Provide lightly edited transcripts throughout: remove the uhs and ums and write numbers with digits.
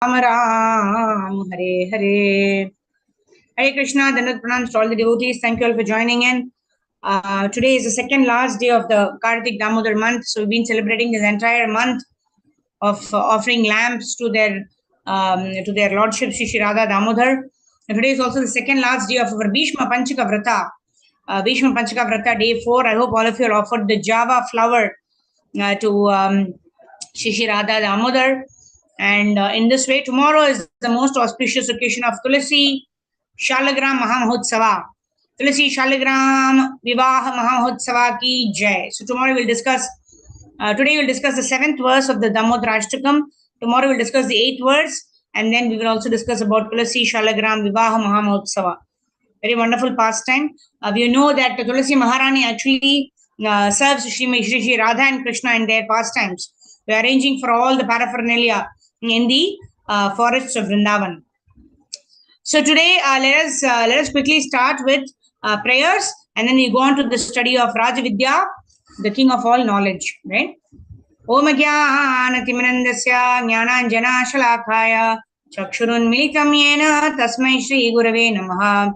Ram, Hare Hare. Hare Krishna, Dandavat Pranams to all the devotees. Thank you all for joining in. Today is the second last day of the Kartik Damodar month. So we've been celebrating this entire month of offering lamps to their Lordship Shri Radha Damodar. And today is also the second last day of our Bhishma Panchaka Vrata. Bhishma Panchaka Vrata day 4. I hope all of you have offered the Java flower to Shri Radha Damodar. And in this way, tomorrow is the most auspicious occasion of Tulasi Shalagram Mahamahotsava. Tulasi Shalagram Vivaha Mahamahotsava ki Jai. So tomorrow we'll discuss, today we'll discuss the 7th verse of the Damodar Ashtakam. Tomorrow we'll discuss the 8th verse. And then we will also discuss about Tulasi Shalagram Vivaha Mahamahotsava. Very wonderful pastime. We know that Tulasi Maharani actually serves Shri Radha and Krishna in their pastimes. We are arranging for all the paraphernalia in the forests of Vrindavan. So today, let us quickly start with prayers, and then we go on to the study of Raja Vidya, the king of all knowledge. Right? Om Jnana-timirandasya Jnananjana Shalakaya Chakshurunmilitam Yena Tasmai Shri Gurave Namaha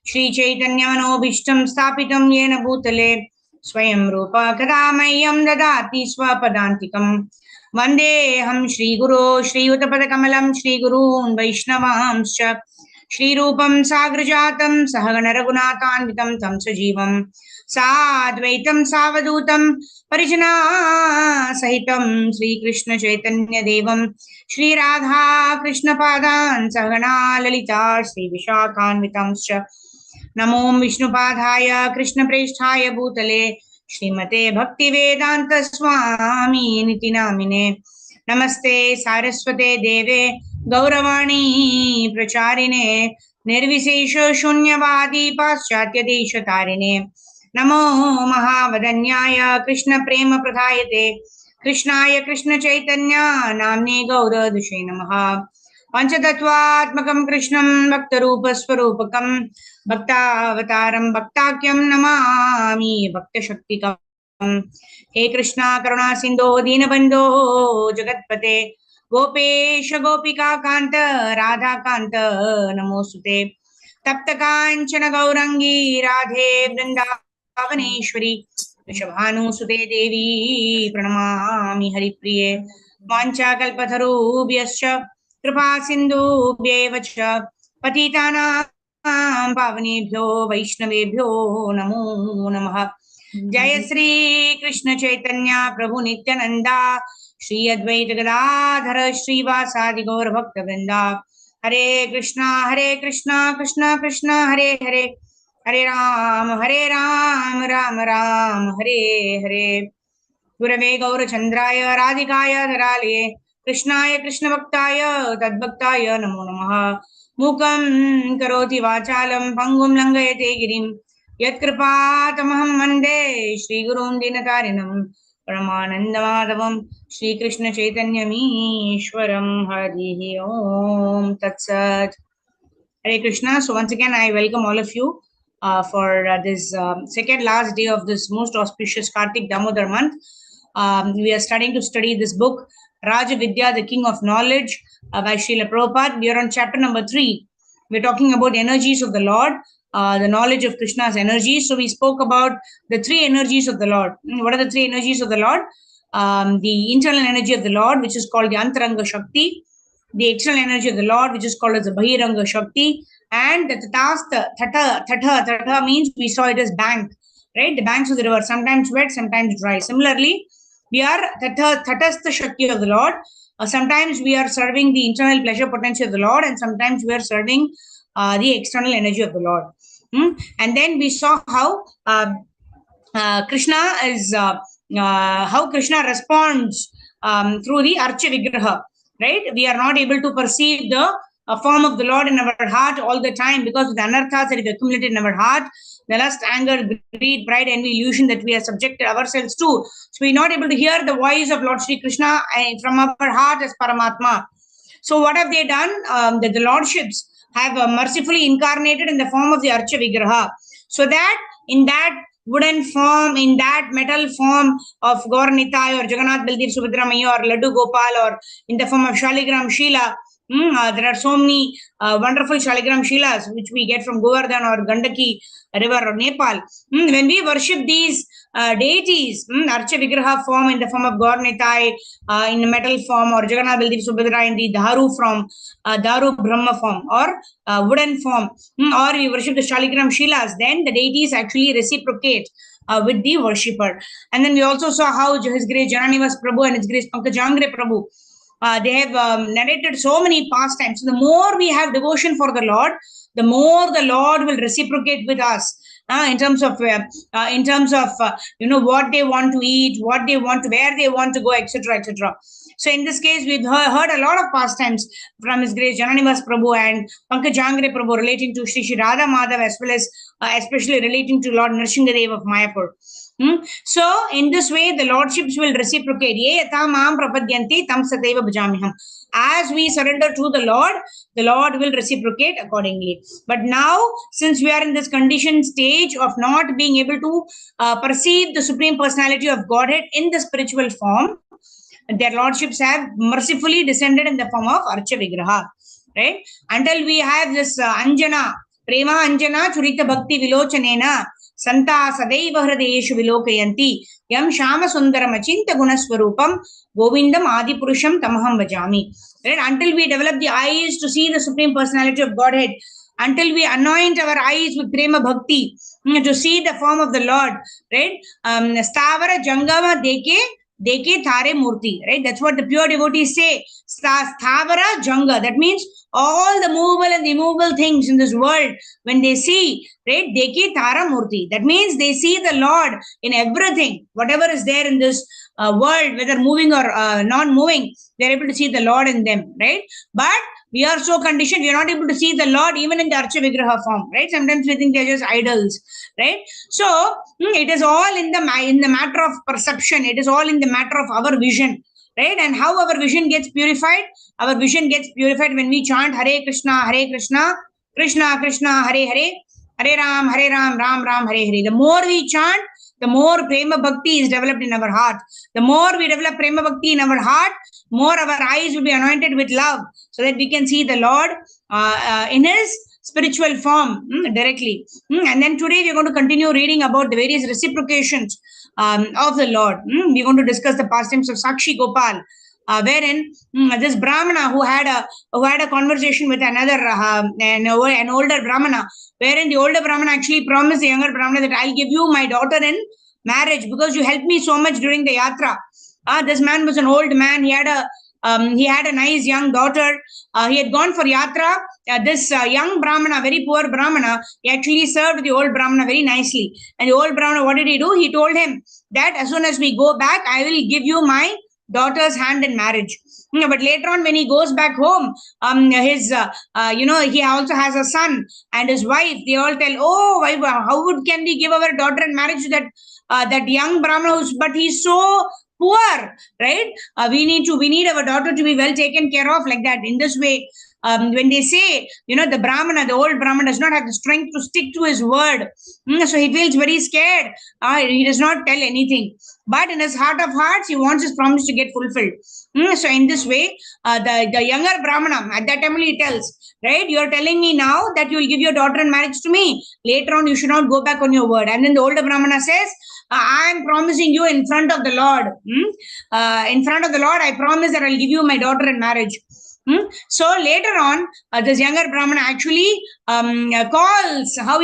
Shri Chaitanya Manobhishtam Stapitam Yena Bhutale Swayam Rupa Kadamayam Dadati Swapadantikam Vandeham Shri Guru Shri Uttapadakamalam Shri Gurun Vaishnavamscha Shri Rupam Sagrajatam Sahagana Raghunathanvitam Tam Sajivam Sadvaitam Savadutam Parijana Sahitam Sri Krishna Chaitanya Devam Shri Radha Krishna Padan Sahagana Lalita Sri Vishakhanvitamscha Namo Vishnu Padhaya Krishna Preshthaya Bhutale Srimate Bhakti Vedanta Swami Niti Namine Namaste Saraswate Deve Gauravani Pracharine Nirvisesha Shunyavadi Paschatya Deshatarine Namo Mahavadanyaya Krishna Prema Pradhayate Krishnaya Krishna Chaitanya Namne Gaura Dushe Namaha Panchatattvatmakam Krishnam Bhaktarupa Swarupakam Bhaktavataram Bhaktakyam Namami Bhakta Shaktikam He Krishna Karuna Sindho Dinabandho Jagatpate Gopesha Gopika Kanta Radha Kanta Namosute Tapta Kanchana Gaurangi Radhe Vrindavaneshwari Vishabhanu Sute Devi Pranamami Haripriye Vancha Kalpatharubhyascha Kripa Sindhubhyev cha Patitanam Pavanebhyo Vaishnavebhyo Namo Namaha Jaya Sri Krishna Chaitanya Prabhu Nityananda Shri Advaita Gadadhara Shri Vasadi Gaur Bhakta Vrinda Hare Krishna Krishna Krishna Hare Hare Hare Ram Ram Ram Hare Hare Gurave Gaura Chandraya Radhikaya Dharale Krishnaya Krishna Bhaktaya Tadbhaktaya Namo Namaha Mukam Karoti Vachalam Pangum Langayate Girim Yat Kripatamaham Vande Shri Gurum Dinatarinam Paramanandamadavam Shri Krishna Chaitanya Meeshwaram Harihi Om Tatsat. Hare Krishna. So once again, I welcome all of you for this second last day of this most auspicious Kartik Damodar month. We are starting to study this book, Raja Vidya, the King of Knowledge, by Srila Prabhupada. We are on chapter number 3. We're talking about the energies of the Lord, the knowledge of Krishna's energies. So we spoke about the 3 energies of the Lord. What are the 3 energies of the Lord? The internal energy of the Lord, which is called the Antaranga Shakti, the external energy of the Lord, which is called as the Bahiranga Shakti, and the Tata means we saw it as bank, right? The banks of the river, sometimes wet, sometimes dry. Similarly, we are Tatastha Shakti of the Lord. Sometimes we are serving the internal pleasure potential of the Lord, and sometimes we are serving the external energy of the Lord. And then we saw how Krishna is how Krishna responds through the Archa Vigraha, right? We are not able to perceive the form of the Lord in our heart all the time because of the anarthas that is accumulated in our heart, the lust, anger, greed, pride, envy, illusion that we are subjected ourselves to. So we are not able to hear the voice of Lord Shri Krishna from our heart as Paramatma. So what have they done? That the lordships have mercifully incarnated in the form of the Archa Vigraha, so that in that wooden form, in that metal form of Gaur Nitai or Jagannath Baldev Subhadra Maya or Laddu Gopal, or in the form of Shaligram Sheela, There are so many wonderful Shaligram Shilas which we get from Govardhan or Gandaki river or Nepal. When we worship these deities, Archa Vigraha form in the form of God Nitai, in the metal form, or Jagannath Baldev Subhadra in the Daru form, Daru Brahma form, or wooden form, or we worship the Shaligram Shilas, then the deities actually reciprocate with the worshipper. And then we also saw how His Grace Jananivas Prabhu and His Grace Pankajangre Prabhu, they have narrated so many pastimes. So the more we have devotion for the Lord, the more the Lord will reciprocate with us in terms of what they want to eat, what they want to, where they want to go, etc., etc. So in this case, we've heard a lot of pastimes from His Grace Jananivas Prabhu and Pankajangre Prabhu relating to Shri Shri Radha Madhav, as well as especially relating to Lord Nrsingadev of Mayapur. So in this way, the lordships will reciprocate. As we surrender to the Lord will reciprocate accordingly. But now, since we are in this conditioned stage of not being able to perceive the Supreme Personality of Godhead in the spiritual form, their lordships have mercifully descended in the form of Archa Vigraha. Right? Until we have this Anjana, Prema Anjana Churita Bhakti Vilochanena, Santa Sadaiva Hridayeshu Vilokayanti, Yam Shama Sundaram Achinta Gunaswarupam, Govindam Adipurusham Tamaham Bhajami. Right? Until we develop the eyes to see the Supreme Personality of Godhead, until we anoint our eyes with Prema Bhakti to see the form of the Lord, right? Stavara Jangama Deke Thare Murti, right? That's what the pure devotees say. Stavara Janga. That means all the movable and immovable things in this world, when they see, right? Deke Thara Murti. That means they see the Lord in everything, whatever is there in this world, whether moving or non-moving, they're able to see the Lord in them, right? But we are so conditioned, we are not able to see the Lord even in the Archa Vigraha form, right? Sometimes we think they're just idols, right? So it is all in the matter of perception. It is all in the matter of our vision, right? And how our vision gets purified? Our vision gets purified when we chant Hare Krishna, Krishna Krishna, Hare Hare, Hare Ram, Ram Ram, Hare Hare. The more we chant, the more Prema Bhakti is developed in our heart. The more we develop Prema Bhakti in our heart, more our eyes will be anointed with love, so that we can see the Lord in His spiritual form directly. And then today we are going to continue reading about the various reciprocations of the Lord. We are going to discuss the pastimes of Sakshi Gopal, wherein this Brahmana who had a conversation with an older Brahmana, wherein the older Brahmana actually promised the younger Brahmana that I'll give you my daughter in marriage because you helped me so much during the yatra. This man was an old man. He had a nice young daughter. He had gone for yatra. This young Brahmana, very poor Brahmana, he actually served the old Brahmana very nicely. And the old Brahmana, what did he do? He told him that as soon as we go back, I will give you my daughter's hand in marriage. But later on, when he goes back home, he also has a son and his wife. They all tell, how can we give our daughter in marriage to that young Brahmana? But he's so poor, right? We need our daughter to be well taken care of, like that. In this way, when they say, the old Brahmana does not have the strength to stick to his word, so he feels very scared. He does not tell anything. But in his heart of hearts, he wants his promise to get fulfilled. So in this way, the younger Brahmana, at that time only he tells, right, you're telling me now that you will give your daughter in marriage to me. Later on, you should not go back on your word. And then the older Brahmana says, I am promising you in front of the Lord. In front of the Lord, I promise that I'll give you my daughter in marriage. So later on, this younger Brahmana actually calls the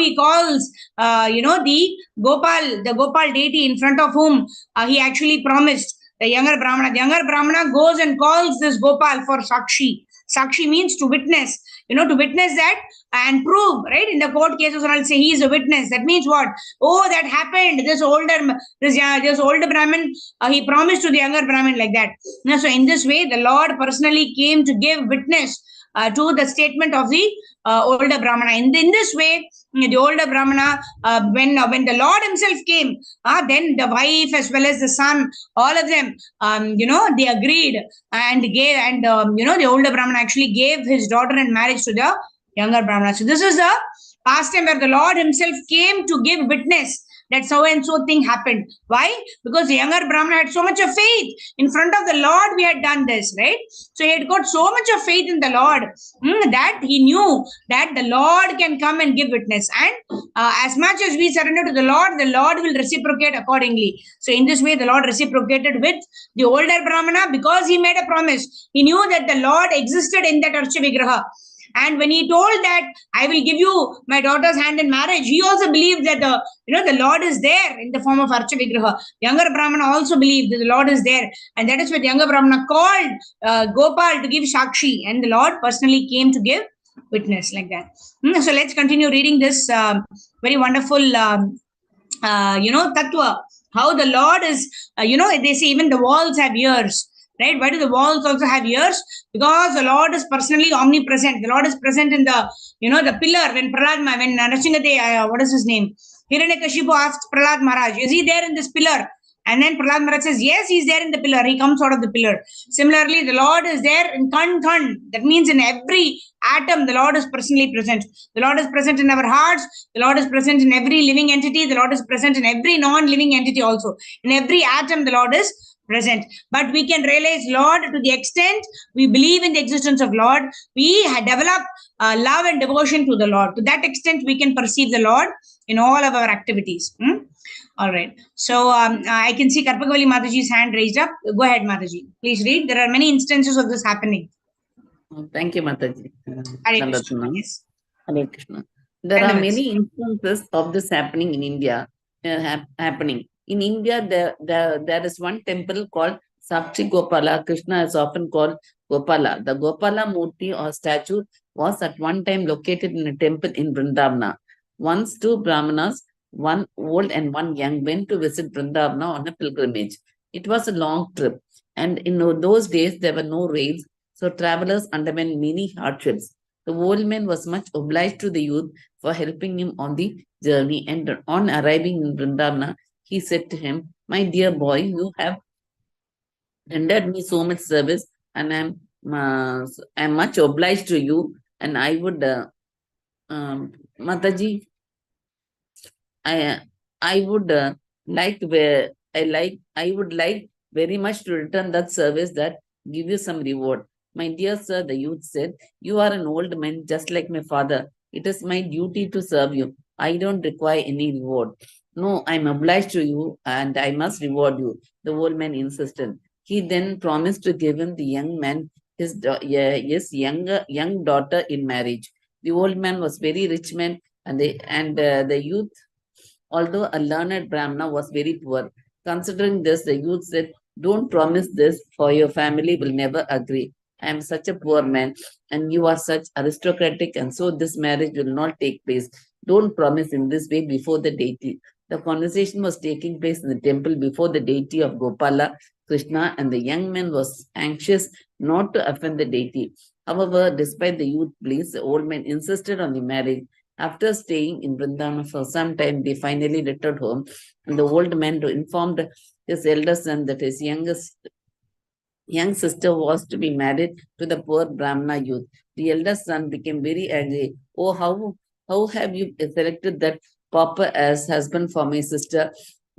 Gopal deity in front of whom he actually promised. The younger Brahmana goes and calls this Gopal for Sakshi. Sakshi means to witness, to witness that and prove, right? In the court cases, I'll say he is a witness. That means what? Oh, that happened. This older Brahmin, he promised to the younger Brahmin, like that. Now, so in this way, the Lord personally came to give witness to the statement of the older Brahmana. In this way, the older Brahmana, when the Lord himself came, then the wife as well as the son, all of them, they agreed and gave, and the older Brahmana actually gave his daughter in marriage to the younger Brahmana. So this is a pastime where the Lord himself came to give witness that so and so thing happened. Why? Because the younger Brahmana had so much of faith. In front of the Lord, we had done this, right? So he had got so much of faith in the Lord that he knew that the Lord can come and give witness. And as much as we surrender to the Lord will reciprocate accordingly. So in this way, the Lord reciprocated with the older Brahmana because he made a promise. He knew that the Lord existed in that Archa Vigraha. And when he told that I will give you my daughter's hand in marriage, he also believed that the Lord is there in the form of Archa Vigraha. Younger Brahmana also believed that the Lord is there, and that is why the younger Brahmana called Gopal to give Shakshi, and the Lord personally came to give witness like that. So let's continue reading this very wonderful tattva. How the Lord is, they say even the walls have ears. Right? Why do the walls also have ears? Because the Lord is personally omnipresent. The Lord is present in the pillar when Narasimha, what is his name? Hiranyakashipu asks Prahlad Maharaj, is he there in this pillar? And then Prahlad Maharaj says, yes, he's there in the pillar. He comes out of the pillar. Similarly, the Lord is there in Kan. That means in every atom, the Lord is personally present. The Lord is present in our hearts. The Lord is present in every living entity. The Lord is present in every non-living entity also. In every atom, the Lord is present. But we can realize Lord to the extent we believe in the existence of Lord. We develop love and devotion to the Lord. To that extent, we can perceive the Lord in all of our activities. All right. So I can see Karpakavali Mataji's hand raised up. Go ahead, Mataji. Please read. There are many instances of this happening. Thank you, Mataji. Hare Krishna. Yes. Hare Krishna. There are many instances of this happening in India. Happening in India, there is one temple called Sakshi Gopala. Krishna is often called Gopala. The Gopala Murti or statue was at one time located in a temple in Vrindavana. Once two Brahmanas, one old and one young, went to visit Vrindavana on a pilgrimage. It was a long trip, and in those days there were no rails, so travelers underwent many hardships. The old man was much obliged to the youth for helping him on the journey, and on arriving in Vrindavana, he said to him, "My dear boy, you have rendered me so much service, and I'm much obliged to you, and I would, Mataji, I would I would like very much to return that service, that give you some reward." "My dear sir," the youth said, "you are an old man just like my father. It is my duty to serve you. I don't require any reward." "No, I'm obliged to you and I must reward you," the old man insisted. He then promised to give him the young man his young daughter in marriage. The old man was very rich man, and the youth, although a learned Brahmana, was very poor. Considering this, the youth said, "Don't promise this, for your family will never agree. I am such a poor man, and you are such aristocratic, and so this marriage will not take place. Don't promise in this way before the deity." The conversation was taking place in the temple before the deity of Gopala, Krishna, and the young man was anxious not to offend the deity. However, despite the youth's pleas, the old man insisted on the marriage. After staying in Vrindavana for some time, they finally returned home, and the old man informed his elder son that his young sister was to be married to the poor Brahmana youth. The elder son became very angry. "Oh, how have you selected that pauper as husband for my sister?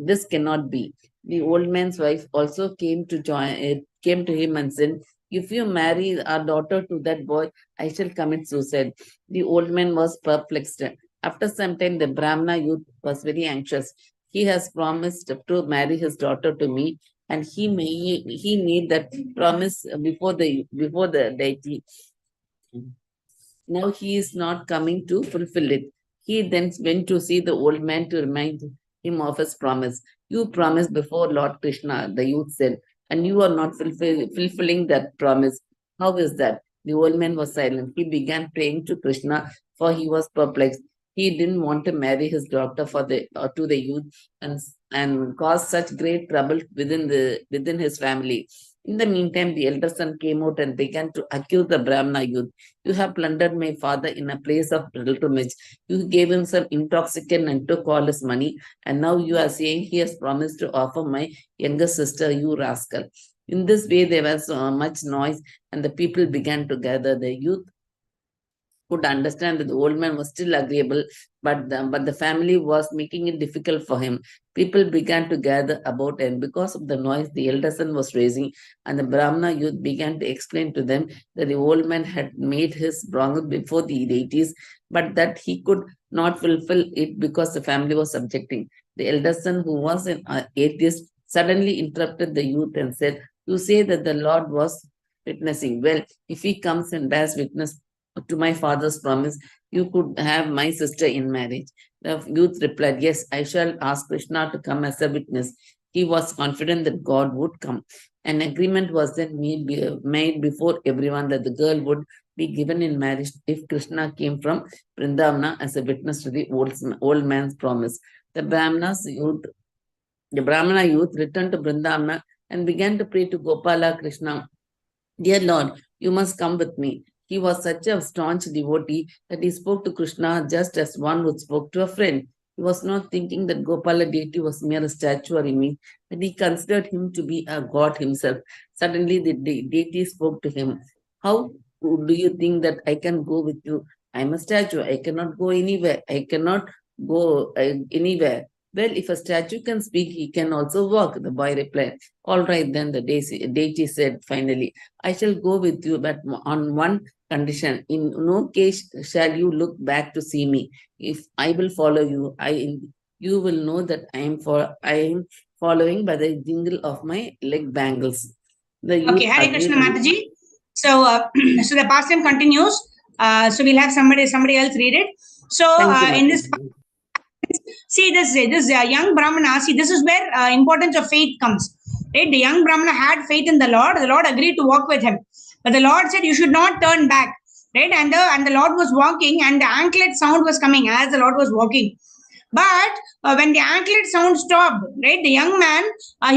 This cannot be." The old man's wife also came to him and said, "If you marry our daughter to that boy, I shall commit suicide." The old man was perplexed. After some time, the Brahmana youth was very anxious. "He has promised to marry his daughter to me, and he made that promise before the deity. Now he is not coming to fulfill it." He then went to see the old man to remind him of his promise. "You promised before Lord Krishna," the youth said, "and you are not fulfilling that promise. How is that?" The old man was silent. He began praying to Krishna, for he was perplexed. He didn't want to marry his daughter to the youth and cause such great trouble within his family. In the meantime, the elder son came out and began to accuse the Brahmana youth. "You have plundered my father in a place of pilgrimage. You gave him some intoxicant and took all his money, and now you are saying he has promised to offer my younger sister, you rascal." In this way, there was much noise, and the people began to gather. The youth could understand that the old man was still agreeable, but the family was making it difficult for him. People began to gather about, and because of the noise the elder son was raising, and the Brahmana youth began to explain to them that the old man had made his promise before the deities, but that he could not fulfill it because the family was objecting. The elder son, who was an atheist, suddenly interrupted the youth and said, "You say that the Lord was witnessing. Well, if he comes and bears witness to my father's promise, you could have my sister in marriage." The youth replied, "Yes, I shall ask Krishna to come as a witness." He was confident that God would come. An agreement was then made before everyone that the girl would be given in marriage if Krishna came from Vrindavana as a witness to the old man's promise. The Brahmana youth returned to Vrindavana and began to pray to Gopala Krishna, "Dear Lord, you must come with me." He was such a staunch devotee that he spoke to Krishna just as one would spoke to a friend. He was not thinking that Gopala deity was mere statue or image, but he considered him to be a god himself. Suddenly the deity spoke to him. "How do you think that I can go with you? I am a statue. I cannot go anywhere. I cannot go anywhere." "Well, if a statue can speak, he can also walk," the boy replied. "All right, then," the deity said finally. "I shall go with you, but on one condition. In no case shall you look back to see me. If I will follow you, you will know that I am following by the jingle of my leg bangles." The Okay, youth Hare Krishna agreed. Mataji. So, so the pastime continues. So we'll have somebody else read it. So Thank you, in this, Mataji. see this young Brahmana. See, this is where importance of faith comes. Right, the young Brahmana had faith in the Lord. The Lord agreed to walk with him, but the Lord said, "You should not turn back." Right, and the Lord was walking, and the anklet sound was coming as the Lord was walking. But when the anklet sound stopped, right, the young man,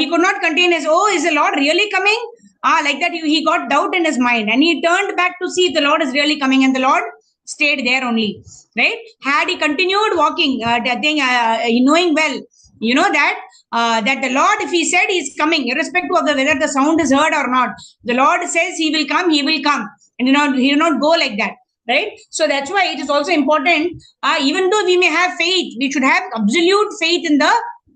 he could not contain his, "Oh, is the Lord really coming?" Like that, he got doubt in his mind, and he turned back to see if the Lord is really coming, and the Lord stayed there only. Right? Had he continued walking, knowing well, that the Lord, if he said he's coming, irrespective of whether the sound is heard or not, the Lord says he will come, and he will not go like that. Right? So that's why it is also important, even though we may have faith, we should have absolute faith in the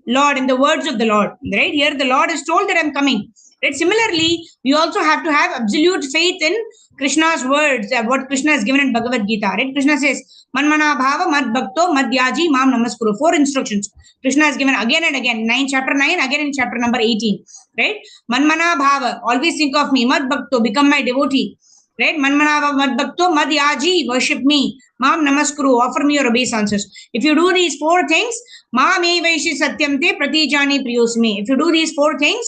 Lord, in the words of the Lord. Right? Here the Lord is told that I'm coming. Right? Similarly, we also have to have absolute faith in Krishna's words, what Krishna has given in Bhagavad Gita. Right? Krishna says, "Manmana bhava mad bhakto mad yaji mam namaskuru." 4 instructions Krishna has given again and again. Chapter 9, again in chapter number 18. Right? Manmana bhava, always think of me. Mad bhakto, become my devotee. Right? Manmana mad bhakto mad yaji, worship me. Mam namaskuru, offer me your obeisances. If you do these 4 things, ma me vaishi satyam te pratijani priyosme. If you do these 4 things,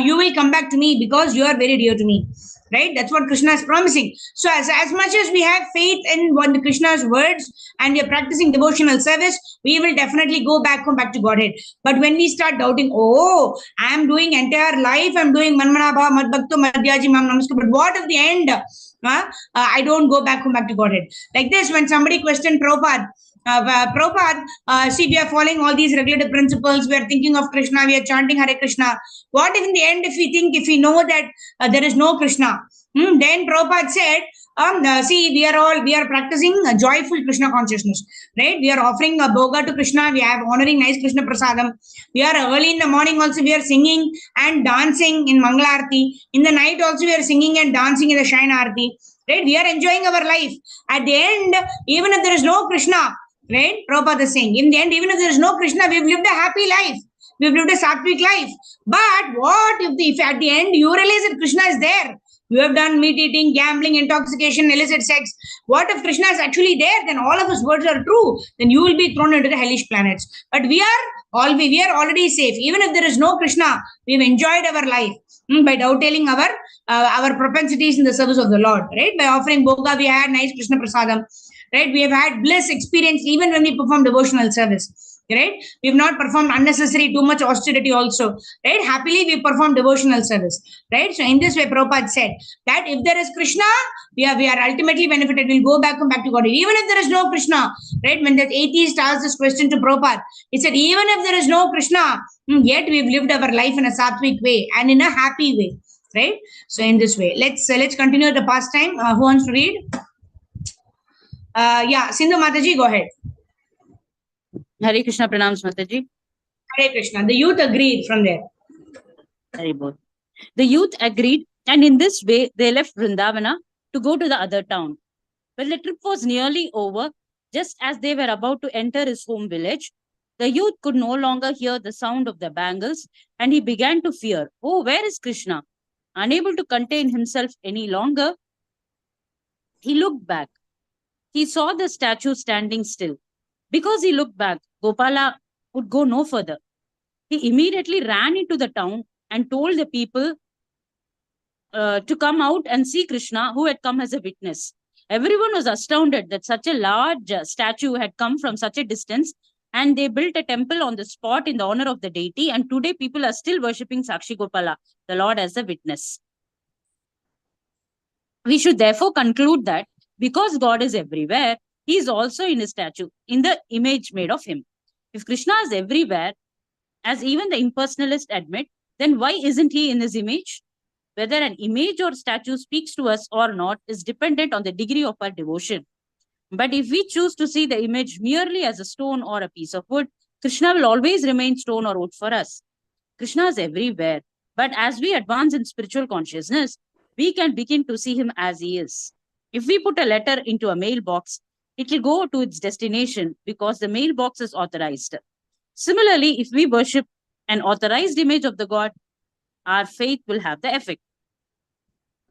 you will come back to me because you are very dear to me. Right? That's what Krishna is promising. So as much as we have faith in one Krishna's words and we are practicing devotional service, we will definitely go back to Godhead. But when we start doubting, "Oh, I am doing entire life, I'm doing manmanabha mad bhakto madhyaji mam namaskar, but what at the end? I don't go back to Godhead." Like this, when somebody questioned Prabhupada, see, we are following all these regulative principles. We are thinking of Krishna. We are chanting Hare Krishna. What if in the end, if we know that there is no Krishna? Then Prabhupada said, see, we are practicing a joyful Krishna consciousness, right? We are offering a bhoga to Krishna. We are honoring nice Krishna prasadam. We are early in the morning also. We are singing and dancing in Mangalarti. In the night also, we are singing and dancing in the Shayana Arti. Right? We are enjoying our life. At the end, even if there is no Krishna, right? Prabhupada is saying, in the end, even if there is no Krishna, we've lived a happy life. We've lived a sattvic life. But what if at the end you realize that Krishna is there? You have done meat eating, gambling, intoxication, illicit sex. What if Krishna is actually there? Then all of his words are true. Then you will be thrown into the hellish planets. But we are already safe. Even if there is no Krishna, we've enjoyed our life by dovetailing our propensities in the service of the Lord. Right? By offering bhoga, we had nice Krishna prasadam. Right? We have had bliss experience even when we perform devotional service. Right? We have not performed unnecessary too much austerity also. Right? Happily we perform devotional service. Right? So in this way, Prabhupada said that if there is Krishna, we are ultimately benefited. We'll go back to God. Even if there is no Krishna, right? When that atheist asked this question to Prabhupada, he said, even if there is no Krishna, yet we've lived our life in a sattvic way and in a happy way. Right? So in this way, let's continue the pastime. Who wants to read? Yeah, Sindhu Mataji, go ahead. Hare Krishna, pranams Mataji. Hare Krishna. The youth agreed from there. Hare Bol. The youth agreed, and in this way, they left Vrindavana to go to the other town. When the trip was nearly over, just as they were about to enter his home village, the youth could no longer hear the sound of the bangles, and he began to fear, oh, where is Krishna? Unable to contain himself any longer, he looked back. He saw the statue standing still. Because he looked back, Gopala would go no further. He immediately ran into the town and told the people to come out and see Krishna, who had come as a witness. Everyone was astounded that such a large statue had come from such a distance, and they built a temple on the spot in the honor of the deity. And today, people are still worshipping Sakshi Gopala, the Lord, as a witness. We should therefore conclude that because God is everywhere, he is also in his statue, in the image made of him. If Krishna is everywhere, as even the impersonalists admit, then why isn't he in his image? Whether an image or statue speaks to us or not is dependent on the degree of our devotion. But if we choose to see the image merely as a stone or a piece of wood, Krishna will always remain stone or wood for us. Krishna is everywhere. But as we advance in spiritual consciousness, we can begin to see him as he is. If we put a letter into a mailbox, it will go to its destination because the mailbox is authorized. Similarly, if we worship an authorized image of the God, our faith will have the effect.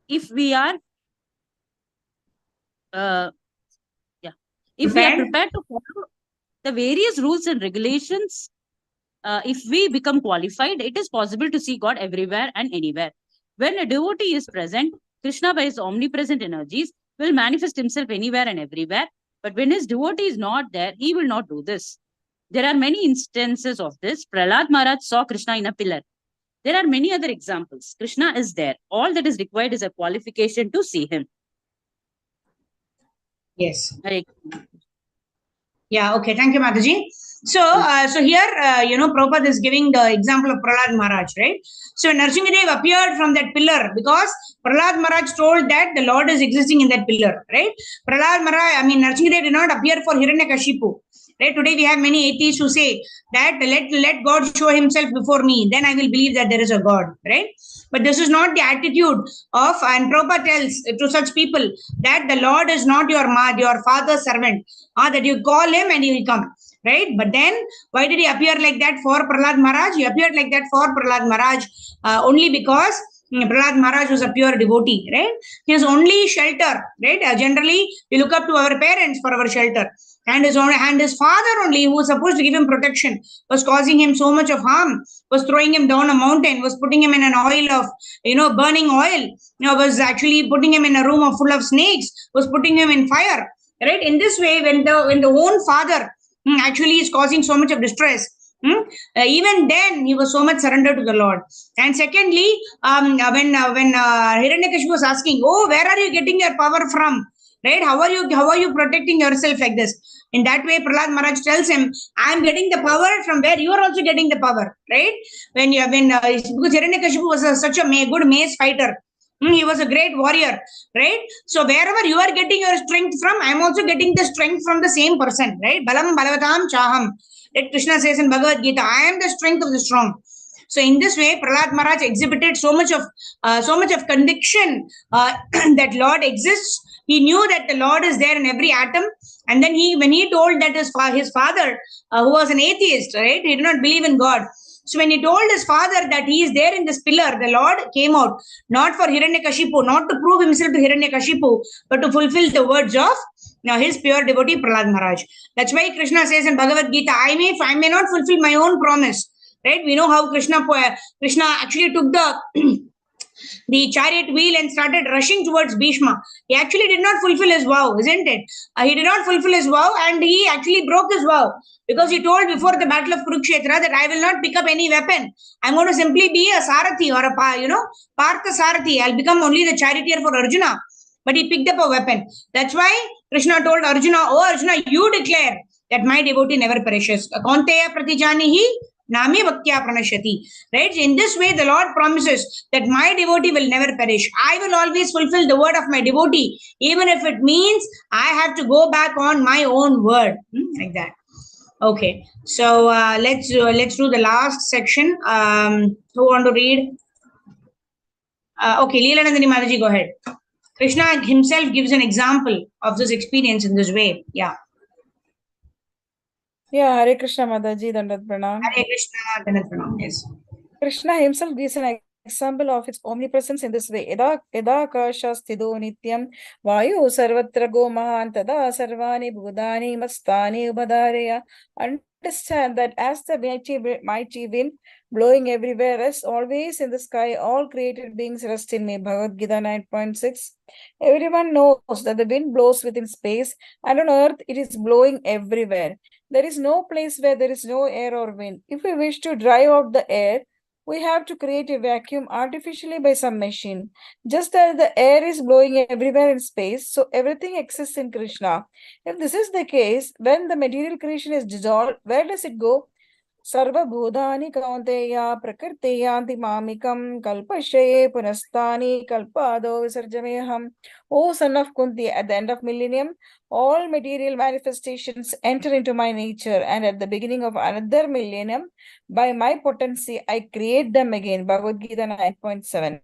If we are, if we are prepared to follow the various rules and regulations, if we become qualified, it is possible to see God everywhere and anywhere. When a devotee is present, Krishna, by his omnipresent energies, will manifest himself anywhere and everywhere. But when his devotee is not there, he will not do this. There are many instances of this. Prahlad Maharaj saw Krishna in a pillar. There are many other examples. Krishna is there. All that is required is a qualification to see him. Yes. Yeah, okay. Thank you, Mataji. So here, Prabhupada is giving the example of Prahlad Maharaj, right? So Narasimhadev appeared from that pillar because Prahlad Maharaj told that the Lord is existing in that pillar, right? Narasimhadev did not appear for Hiranyakashipu. Right? Today we have many atheists who say that let God show himself before me, then I will believe that there is a God, right? But this is not the attitude of, and Prabhupada tells to such people that the Lord is not your father's servant, that you call him and he will come, right? But then why did he appear like that for Prahlad Maharaj? He appeared like that for Prahlad Maharaj only because Prahlad Maharaj was a pure devotee, right? His only shelter, right? Generally, we look up to our parents for our shelter. And his father only, who was supposed to give him protection, was causing him so much of harm, was throwing him down a mountain, was putting him in an oil of, burning oil, was actually putting him in a room full of snakes, was putting him in fire, right? In this way, when the own father actually is causing so much of distress, even then he was so much surrendered to the Lord. And secondly, when Hiranyakashipu was asking, oh, where are you getting your power from? Right? How are you protecting yourself like this? In that way, Prahlad Maharaj tells him, I am getting the power from where you are also getting the power, right? Because Hiranyakashipu was such a good mace fighter. He was a great warrior, right? So wherever you are getting your strength from, I am also getting the strength from the same person, right? Balam balavatam chaham. That Krishna says in Bhagavad Gita, I am the strength of the strong. So in this way, Prahlad Maharaj exhibited so much of conviction that Lord exists. He knew that the Lord is there in every atom. And then when he told that his father, who was an atheist, right? He did not believe in God. So when he told his father that he is there in this pillar, the Lord came out, not for Hiranyakashipu, not to prove himself to Hiranyakashipu, but to fulfill the words of his pure devotee Prahlad Maharaj. That's why Krishna says in Bhagavad Gita, I may not fulfill my own promise. Right? We know how Krishna actually took the chariot wheel and started rushing towards Bhishma. He actually did not fulfill his vow, isn't it? He did not fulfill his vow, and he actually broke his vow because he told before the battle of Kurukshetra that I will not pick up any weapon. I'm going to simply be a Sarathi or a Partha Sarathi. I'll become only the charioteer for Arjuna. But he picked up a weapon. That's why Krishna told Arjuna, oh Arjuna, you declare that my devotee never perishes. Kaunteya pratijanihi Nami Bhaktya Pranashati. Right? In this way, the Lord promises that my devotee will never perish. I will always fulfill the word of my devotee, even if it means I have to go back on my own word. Like that. Okay. So let's do the last section. Who want to read? Okay, Leela Nandini Mataji, go ahead. Krishna himself gives an example of this experience in this way. Yeah. Yeah, Hare Krishna Mataji, Dandat Pranam. Hare Krishna, Dandat Pranam. Yes. Krishna himself gives an example of its omnipresence in this way. Yada akasha sthido nityam vayu sarvatra go mahan tada sarvani bhudani mastani ubhadaraya. Understand that as the mighty wind blowing everywhere rests always in the sky, all created beings rest in me. Bhagavad Gita 9.6. Everyone knows that the wind blows within space, and on earth it is blowing everywhere. There is no place where there is no air or wind. If we wish to drive out the air, we have to create a vacuum artificially by some machine. Just as the air is blowing everywhere in space, so everything exists in Krishna. If this is the case, when the material creation is dissolved, where does it go? Sarva Bhudani Kaunteya Prakritiyanti Mamikam Kalpashaye Punastani Kalpado Visarjameham. O son of Kunti, at the end of millennium, all material manifestations enter into my nature, and at the beginning of another millennium, by my potency, I create them again. Bhagavad Gita 9.7.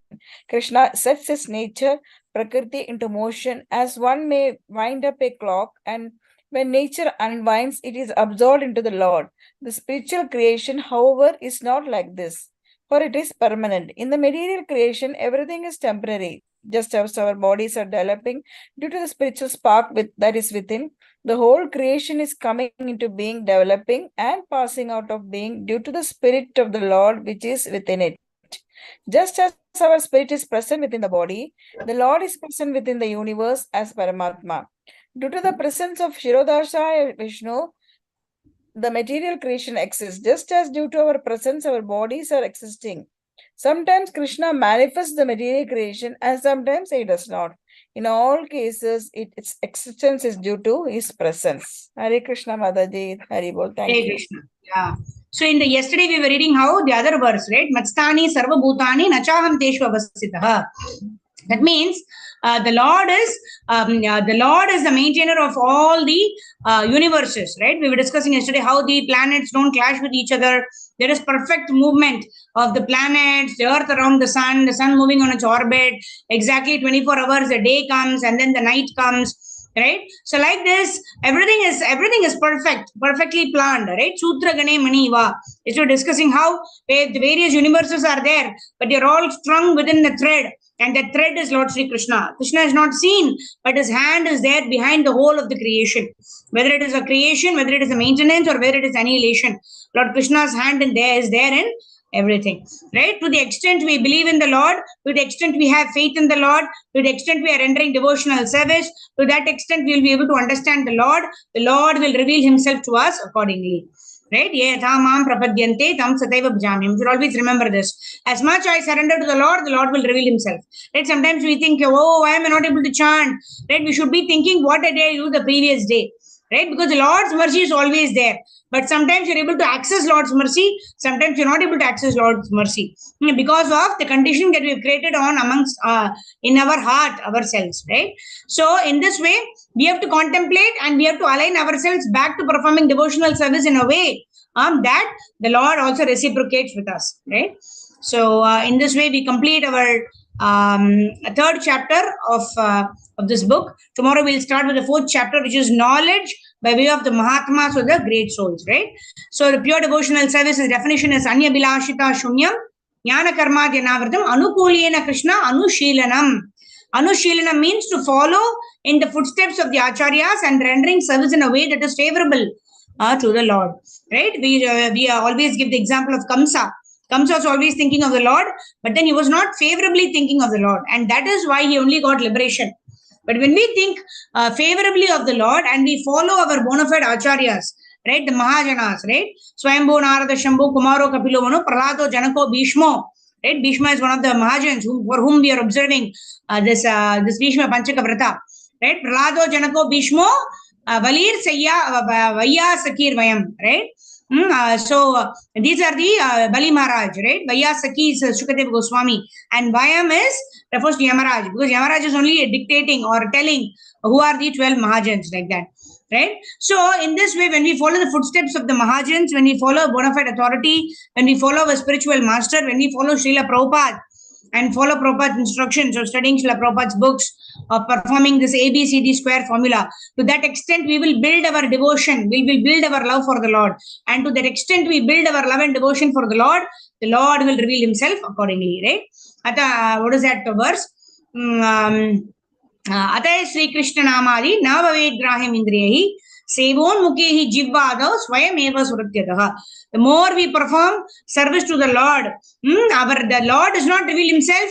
Krishna sets his nature, Prakriti, into motion as one may wind up a clock, and when nature unwinds, it is absorbed into the Lord. The spiritual creation, however, is not like this, for it is permanent. In the material creation, everything is temporary. Just as our bodies are developing due to the spiritual spark that is within, the whole creation is coming into being, developing, and passing out of being due to the Spirit of the Lord which is within it. Just as our spirit is present within the body, the Lord is present within the universe as Paramatma. Due to the presence of Shirodasha Vishnu, the material creation exists. Just as due to our presence, our bodies are existing. Sometimes Krishna manifests the material creation and sometimes he does not. In all cases, its existence is due to his presence. Hare Krishna Mataji, Hare Bol. Thank Hare you. Krishna. Yeah. So in the yesterday we were reading how the other verse, right? Matstani sarva bhutani nachaham teshu avasthitah. That means the Lord is the maintainer of all the universes, right? We were discussing yesterday how the planets don't clash with each other. There is perfect movement of the planets, the Earth around the sun moving on its orbit. Exactly 24 hours, the day comes and then the night comes. Right? So like this, everything is perfectly planned, right? Sutra Gane Maniva. It's discussing how the various universes are there, but they're all strung within the thread. And that thread is Lord Sri Krishna. Krishna is not seen, but his hand is there behind the whole of the creation. Whether it is a creation, whether it is a maintenance, or whether it is annihilation, Lord Krishna's hand is there in everything, right? To the extent we believe in the Lord, to the extent we have faith in the Lord, to the extent we are rendering devotional service, to that extent we will be able to understand the Lord will reveal himself to us accordingly. Right? You should always remember this. As much I surrender to the Lord will reveal himself. Right? Sometimes we think, oh, why am I not able to chant? Right? We should be thinking, what did I do the previous day? Right? Because the Lord's mercy is always there. But sometimes you're able to access Lord's mercy. Sometimes you're not able to access Lord's mercy. Because of the condition that we've created on amongst, in our heart, ourselves. Right? So in this way, we have to contemplate and we have to align ourselves back to performing devotional service in a way that the Lord also reciprocates with us. Right? So in this way, we complete our third chapter of this book. Tomorrow we'll start with the fourth chapter, which is knowledge by way of the Mahatmas or the great souls, right? So the pure devotional service's definition is Anya Bilashita Shunyam, Jnana Karma Dhyanavartam, Anukuliyena Krishna, Anushilanam. Anushilanam means to follow in the footsteps of the Acharyas and rendering service in a way that is favorable to the Lord, right? We always give the example of Kamsa. Kamsa was always thinking of the Lord, but then he was not favorably thinking of the Lord. And that is why he only got liberation. But when we think favorably of the Lord and we follow our bona fide acharyas, right, the Mahajanas, right, Swayambhu, Narada, Shambhu, Kumaro, Kapilo, Manu, Prahlado, Janako, Bhishmo, right, Bhishma is one of the Mahajans for whom we are observing this Bhishma Panchaka Vrata, right, Prahlado, Janako, Bhishmo, Valir, Sayya, Vaya, Sakir, Vayam, right. These are the Bali Maharaj, right? Vaiyasaki is Shukadev Goswami, and Vayam is refers to Yamaraj, because Yamaraj is only dictating or telling who are the 12 Mahajans, like that, right? So in this way, when we follow the footsteps of the Mahajans, when we follow a bona fide authority, when we follow a spiritual master, when we follow Srila Prabhupada and follow Prabhupada's instructions of studying Srila Prabhupada's books, of performing this ABCD square formula, to that extent we will build our devotion, we will build our love for the Lord. And to that extent we build our love and devotion for the Lord will reveal himself accordingly, right? Ata, what is that verse? अतः श्री कृष्ण नामादि न भवेत् ग्राह्यम् इन्द्रियैः सेवोन्मुखैः जिह्वादौ स्वयमेव सुहृद्यतः. The more we perform service to the Lord, the Lord does not reveal himself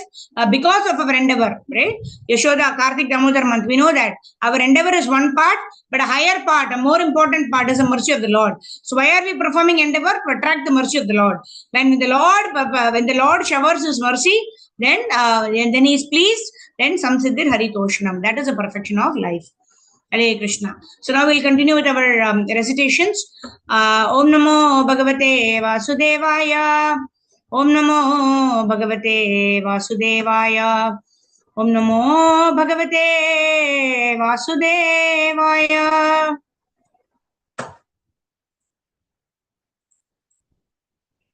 because of our endeavor, right? Yashoda, Kartik, Damodar month, we know that our endeavor is one part, but a higher part, a more important part is the mercy of the Lord. So why are we performing endeavor? To attract the mercy of the Lord. When the Lord showers his mercy, then he is pleased, then samsiddhir haritoshnam. That is a perfection of life. Hare Krishna. So now we'll continue with our recitations. Om Namo Bhagavate Vasudevaya. Om Namo Bhagavate Vasudevaya. Om Namo Bhagavate Vasudevaya.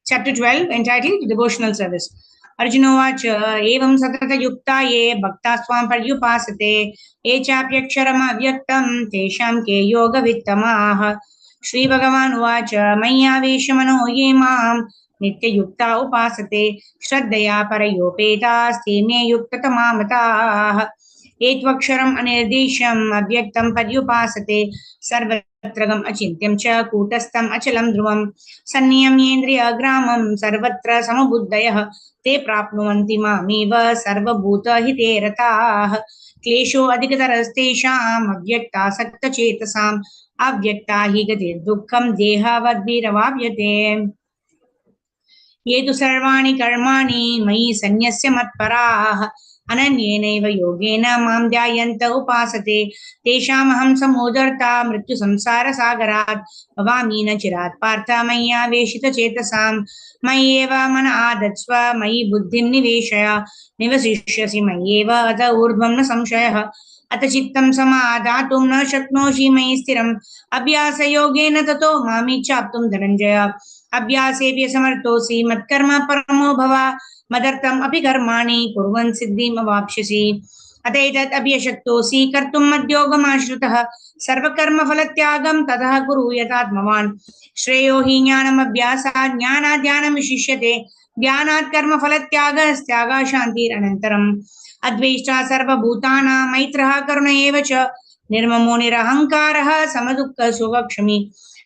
Chapter 12, entitled Devotional Service. Arjunovacha evam satata yukta ye bhakta swam paryupasate ye chapyaksharam avyaktam tesham ke yoga vittamaha. Shri Bhagavan uvacha maya veshamano ye mam nitya yukta upasate shraddhaya parayopeta steme yukta tamamataha. Etvaksharam anirdesham avyaktam paryupasate sarvatragam achintyam cha kutastam achalam dhruvam sanniyamyendriya gramam sarvatra samabuddhayah te prapnuvanti mamiva sarvabhuta hite rataah. Klesho adhikatarastesham avyakta sakta chetasam avyakta hi gatir dukkham dehavadviravabhyate. ये तु सर्वाणि कर्माणि मयि सन्न्यस्य मत्पराः अनन्येनैव योगेन मां ध्यायन्त उपासते तेषामहं समोदर्ता मृत्युसंसारसागरात् भवामि न चिरात् पार्थ मय्यावेशितचेतसां मय्येव मन आदत्स्व मयि बुद्धिं निवेशय निवसिष्यसि मय्येव अत ऊर्ध्वं न संशयः अत चित्तं समादातुं न शक्नोषि मयि स्थिरम् अभ्यासयोगेन ततो मामिच्छाप्तुं धनञ्जय अभ्यासेऽपि समर्थोऽसि मत्कर्म परमो भव मदर्थम् अपि कर्माणि कुर्वन् सिद्धिम् अवाप्स्यसि अत एतत् अभ्यशक्तोऽसि कर्तुं मद्योगमाश्रितः सर्वकर्मफलत्यागं ततः कुरु यथात्मवान् श्रेयो हि ज्ञानमभ्यासात् ज्ञानात् ज्ञानं विशिष्यते ज्ञानात् कर्मफलत्यागस्त्यागः शान्तिरनन्तरम् अद्वेष्टा सर्वभूतानां मैत्रः करुण एव च निर्ममो निरहङ्कारः समदुःखसुखक्षमी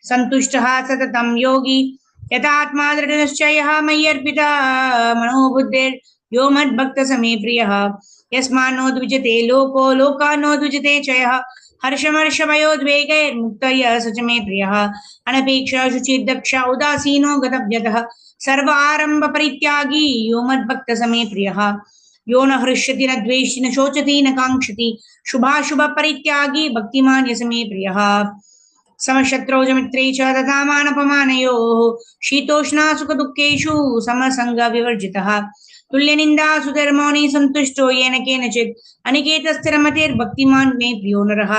सन्तुष्टः सततं योगी यथात्मा दृढनिश्चयः मय्यर्पितः मनोबुद्धिर्यो मद्भक्तसमे प्रियः यस्मान्नोद्विजते लोको लोकान्नोद्विजते च यः हर्षमर्षभयोद्वेगैर्मुक्तः यः स च मे प्रियः अनपेक्षः शुचिर्दक्ष उदासीनो गतव्यतः सर्व आरम्भ परित्यागी यो मद्भक्तसमे प्रियः यो न हृष्यति न द्वेष्टि न शोचति न काङ्क्षति शुभाशुभ परित्यागी भक्तिमान् यः स मे प्रियः समशत्रौ च मित्रे च तथा मानपमानयोः शीतोष्णा सुखदुःखेषु समसङ्गविवर्जितः तुल्यनिन्दासुधर्मौनि सन्तुष्टो येन केनचित् अनिकेतस्थिरमतिर्भक्तिमान् मे प्रियो नरः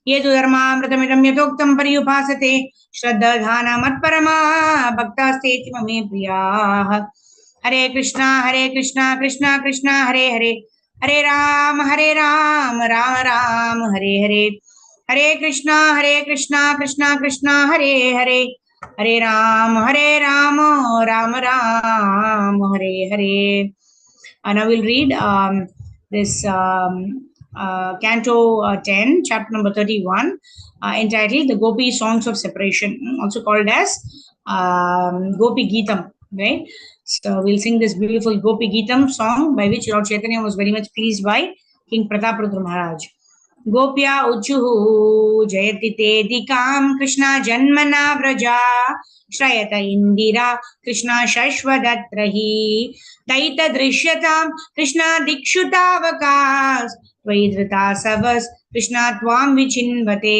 ये तु धर्मामृतमिदं यथोक्तं पर्युपासते श्रद्धाधाना मत्परमा भक्तास्तेति ममे प्रियाः हरे Krishna Krishna Krishna Hare Hare Hare Ram Ram Ram Hare Hare Hare Krishna Krishna Krishna Hare Hare Hare Ram Ram Ram Hare Hare. And I will read this Canto 10, chapter number 31, entitled The Gopi Songs of Separation, also called as Gopi Geetam, right? So we'll sing this beautiful Gopi Geetam song, by which Lord Chaitanya was very much pleased by King Prataparudra Maharaj. Gopya उचुः जयति तेदिकां कृष्णा जन्मना व्रजा श्रयत इंदिरा कृष्णा शश्वदत्र हि दयित दृश्यतां कृष्णा दिक्षुतावकाश त्वयि धृता सवस् कृष्णा त्वां विचिन्वते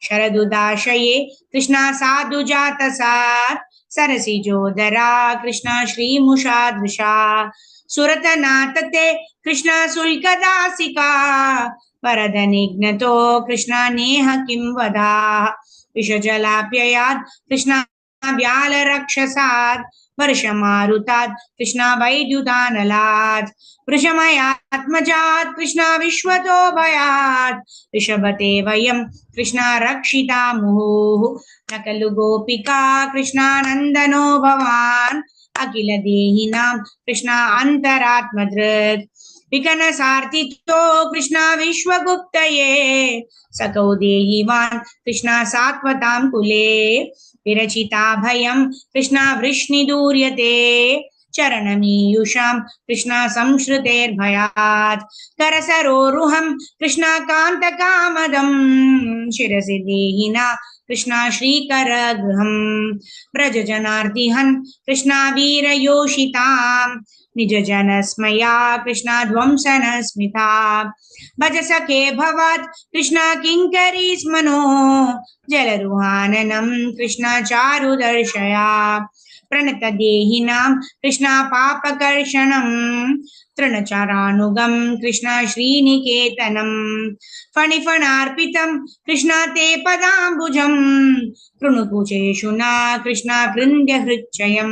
शरदुदाशये कृष्णा साधु जातसात् सरसिजोदरा कृष्णा श्रीमुषादृशा सुरतनातते कृष्णा शुल्कदासिका वरदनिघ्नतो कृष्णा नेह किं वदा विषजलाप्ययात् कृष्णा व्यालरक्षसात् वर्षमारुतात् कृष्णा वैद्युतानलात् वृषमयात्मजात् कृष्णा विश्वतो भयात् ऋषभते वयं कृष्णा रक्षिता मुहुः न खलु गोपिका कृष्णानन्दनो भवान् अखिल देहिनां कृष्णा अन्तरात्मधृत् विकनसार्थितो कृष्णा विश्वगुप्तये सकौ देहिवान् कृष्णा सात्वतां कुले विरचिता भयं कृष्णा वृष्णिदूर्यते चरणमीयुषां कृष्णा संश्रुतेर्भयात् करसरोरुहं कृष्णा कान्तकामदं शिरसि देहिना कृष्णा श्रीकरगृहं व्रजजनार्तिहन् कृष्णा वीरयोषितां निजजनस्मया कृष्णा ध्वंसनस्मिता भज सखे भवत् कृष्णा किङ्करी स्मनो जलरुहाननं कृष्णा चारुदर्शया प्रणतदेहिनां कृष्णा पापकर्षणं तृणचारानुगं कृष्णा श्रीनिकेतनं फणिफणार्पितं कृष्णा ते पदाम्बुजं तृणुकुचेषु न कृष्णा कृन्द्यहृच्चयं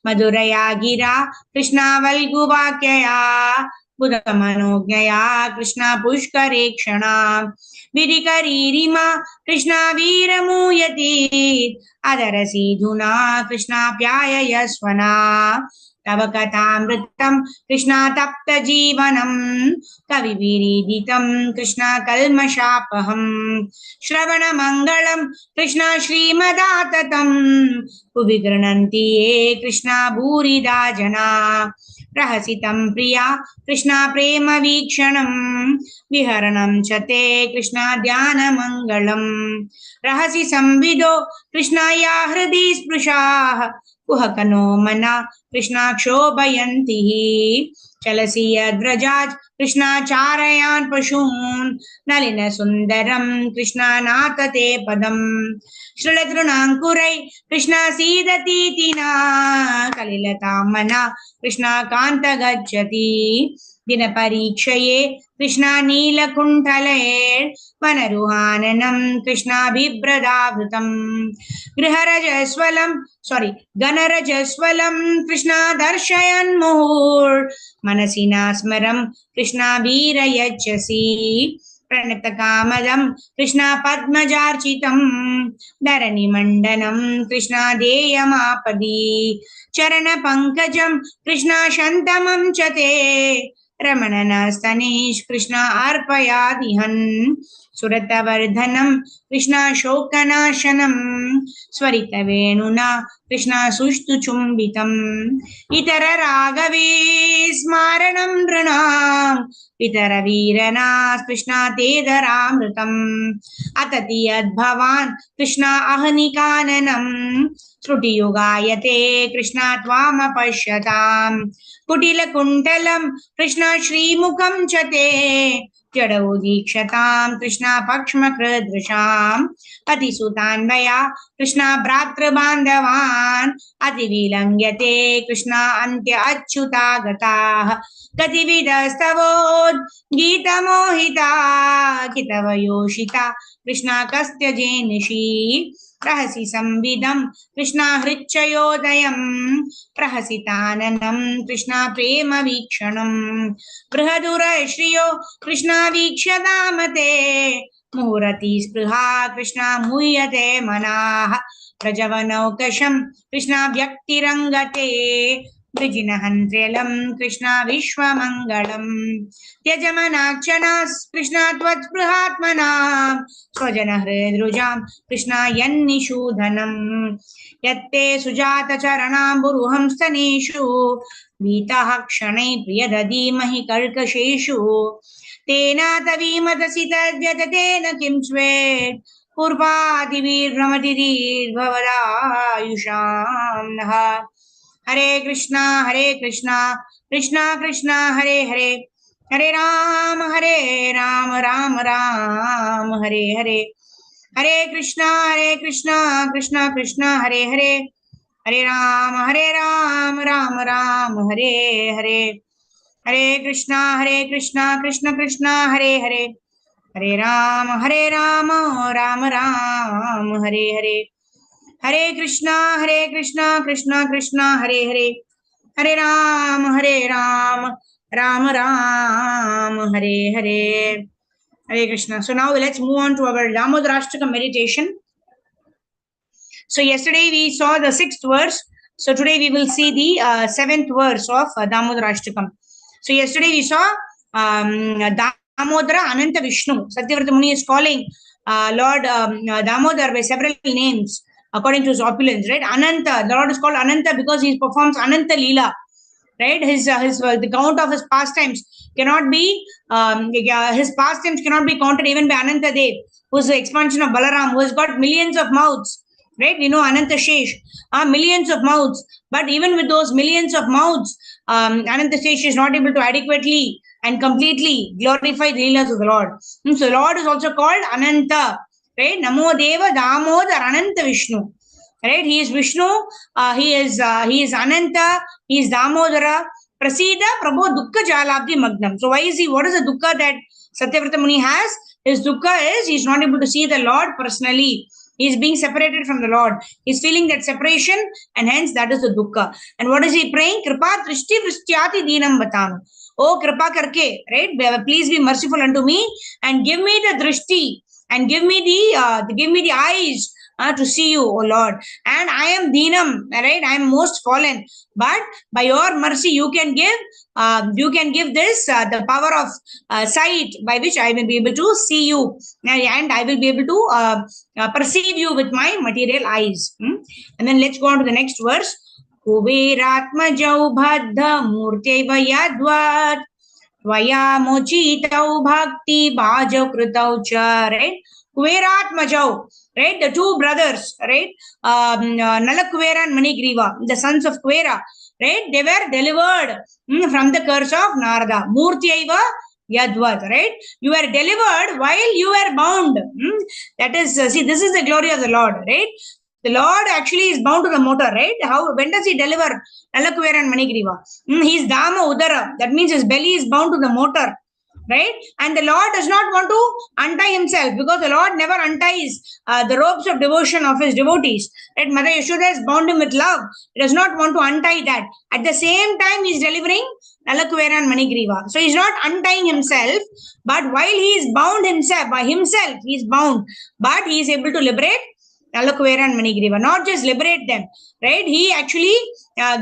मधुरया गिरा कृष्णा वल्गुवाक्यया बुधमनोज्ञया कृष्णा पुष्करे क्षणा विधिकरीरिमा कृष्णा वीरमूयति अदरसीधुना कृष्णा प्याययस्वना तव कथामृतं कृष्णा तप्तजीवनं कविभिरीडितं कृष्णा कल्मषापहं श्रवणमङ्गलं कृष्णा श्रीमदाततं भुवि गृह्णन्ति ये कृष्णा भूरिदा जना प्रहसितं प्रिया कृष्णा प्रेमवीक्षणं विहरणं च ते कृष्णा ध्यानमङ्गलम् रहसि संविदो कृष्णा या हृदि स्पृशाः कुहकनो मना कृष्णा क्षोभयन्ति चलसि यद्व्रजात् कृष्णा चारयान् पशून् नलिनसुन्दरं कृष्णा नातते पदम् श्रुलतृणाङ्कुरै कृष्णा सीदतीति न कलिलतां मना कृष्णा कान्त गच्छति दिनपरीक्षये कृष्णा नीलकुण्ठले वनरुहाननं कृष्णा बिभ्रदावृतं गणरजस्वलं कृष्णा दर्शयन् मुहुर् मनसि नास्मरं कृष्णा वीरयच्छसि प्रणतकामदं कृष्णा पद्मजार्चितं धरणिमण्डनं कृष्णा देयमापदि चरणपङ्कजं कृष्णा शन्तमं च ते रमणनस्तनीश कृष्णा अर्पयादिहन् सुरतवर्धनं कृष्णा शोकनाशनं स्वरितवेणुना कृष्णा सुष्ठुचुम्बितम् इतर राघवे स्मारणं नृणां पितरवीरना कृष्णा तेदरामृतम् अतति यद्भवान् कृष्णा अहनिकाननं श्रुतियुगायते कृष्णा त्वामपश्यताम् कुटिलकुण्टलं कृष्णा श्रीमुखं च ते जडौ दीक्षतां कृष्णा पक्ष्मकृदृशाम् अतिसुतान्वया कृष्णा भ्रातृबान्धवान् अतिविलङ्घ्यते कृष्णा अन्त्य अच्युतागताः कतिविधस्तवोद् गीतमोहिता कितवयोषिता कृष्णा कस्त्यजेनिषि रहसि संविदं कृष्णा हृच्चयोदयं प्रहसिताननं कृष्णा प्रेमवीक्षणं बृहदुरश्रियो कृष्णा वीक्ष्यतामते मुहुरति स्पृहा कृष्णा मुह्यते मनाः प्रजवनौकशं कृष्णा व्यक्तिरङ्गते वृजिनहन्त्र्यलं कृष्णा विश्वमङ्गलम् त्यजमनाक्षणास् कृष्णा त्वत्स्पृहात्मना स्वजनहृदृजां कृष्णा यन्निषूदनम् यत्ते सुजातचरणाम्बुरुहं स्तनेषु वीतः क्षणै प्रियदधीमहि कर्कशेषु तेनातवीमतसि तद्यततेन किं स्वेत् पूर्वादिभिर्भ्रमतिभिर्भवदायुषां नः हरे Krishna Krishna Krishna Hare Hare Hare Ram, Ram Ram, Hare Hare. Hare Krishna, Krishna Krishna, Hare Hare. Hare Ram, Ram Ram, Hare Hare. Hare Krishna, Krishna Krishna, Hare Hare. Hare Ram, Ram Ram, Hare Hare. Hare Krishna, Krishna Krishna, Hare Hare. Hare Ram, Ram Ram, Hare Hare. Hare Krishna. So now let's move on to our Damodarashtakam meditation. So yesterday we saw the 6th verse. So today we will see the 7th verse of Damodarashtakam. So yesterday we saw Damodara Ananta Vishnu. Satyavrata Muni is calling Lord Damodar by several names according to his opulence, right? Ananta, the Lord is called Ananta because he performs Ananta Leela, right? The count of his pastimes cannot be his pastimes cannot be counted even by Ananta Dev, who is the expansion of Balaram, who has got millions of mouths, right? We know Ananta Shesh, millions of mouths, but even with those millions of mouths, Ananta Shesh is not able to adequately and completely glorify the Leelas of the Lord. So the Lord is also called Ananta, right? Namo Deva Damodar Ananta Vishnu. Right? He is Vishnu, he is Ananta, he is Damodara, Prasida, Prabhu, Dukkha Jalabdi Magnam. So why is he, what is the Dukkha that Satyavrata Muni has? His Dukkha is, he is not able to see the Lord personally. He is being separated from the Lord. He is feeling that separation, and hence that is the Dukkha. And what is he praying? Kripa Trishti Vrishtyati Dinam Batanu. Oh, Kripa Karke, right? Please be merciful unto me and give me the Drishti and give me the eyes to see you, O Lord. And I am Deenam, right? I am most fallen. But by your mercy, you can give this the power of sight by which I will be able to see you, and I will be able to perceive you with my material eyes. And then let's go on to the next verse. Kuberatmajau bhaddha murtyaiva yadvat Tvaya mochitau bhakti bhajav kritau cha, right? Kuveratmajau, right? The two brothers, right? Nalakuvera and Manigriva, the sons of Kuvera, right? They were delivered from the curse of Narada. Murtyaiva Yadvat, right? You were delivered while you were bound. That is, see, this is the glory of the Lord, right? The Lord actually is bound to the motor, right? When does he deliver Nalakuvera and Manigriva? He is Dama Udara. That means his belly is bound to the motor, right? And the Lord does not want to untie himself because the Lord never unties the ropes of devotion of his devotees. Right? Mother Yashoda has bound him with love. He does not want to untie that. At the same time, he is delivering Nalakuvera and Manigriva. So he is not untying himself, but while he is bound himself, by himself, he is bound, but he is able to liberate Nalakuvera and Manigriva, not just liberate them, right? He actually